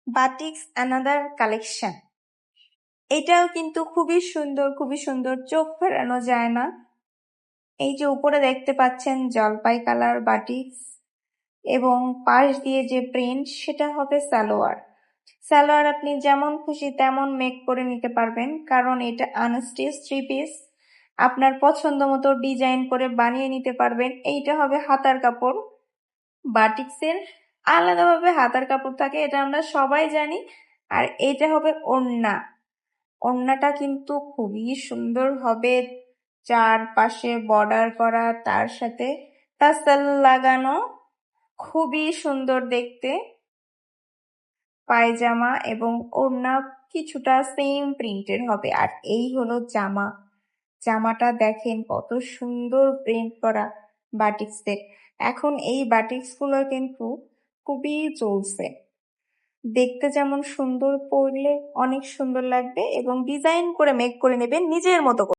Batiks another collection. এটাও কিন্তু খুবই সুন্দর, চোখ ফেরানো যায় না। এই যে উপরে দেখতে পাচ্ছেন জলপাই কালার বাটিক্স এবং পাশ দিয়ে যে প্রিন্ট সেটা হবে সালোয়ার। সালোয়ার আপনি যেমন খুশি তেমন মেক করে নিতে পারবেন, কারণ এটা আনস্টিচ 3 পিস। আপনার পছন্দ মতো ডিজাইন করে বানিয়ে নিতে পারবেন। এইটা হবে হাতার কাপড়। বাটিক্সের আলাদাভাবে হাতার কাপড় থাকে, এটা আমরা সবাই জানি। আর এইটা হবে ওড়না। ওড়নাটা কিন্তু খুবই সুন্দর হবে, চারপাশে বর্ডার করা, তার সাথে টাসেল লাগানো, খুবই সুন্দর দেখতে। পায়জামা এবং ওড়না কিছুটা সেম প্রিন্টের হবে। আর এই হলো জামা। জামাটা দেখেন কত সুন্দর প্রিন্ট করা বাটিক্সের। এখন এই বাটিক্স গুলো কিন্তু খুবই চলছে, দেখতে যেমন সুন্দর, পরলে অনেক সুন্দর লাগবে এবং ডিজাইন করে মেক করে নেবেন নিজের মতো করে।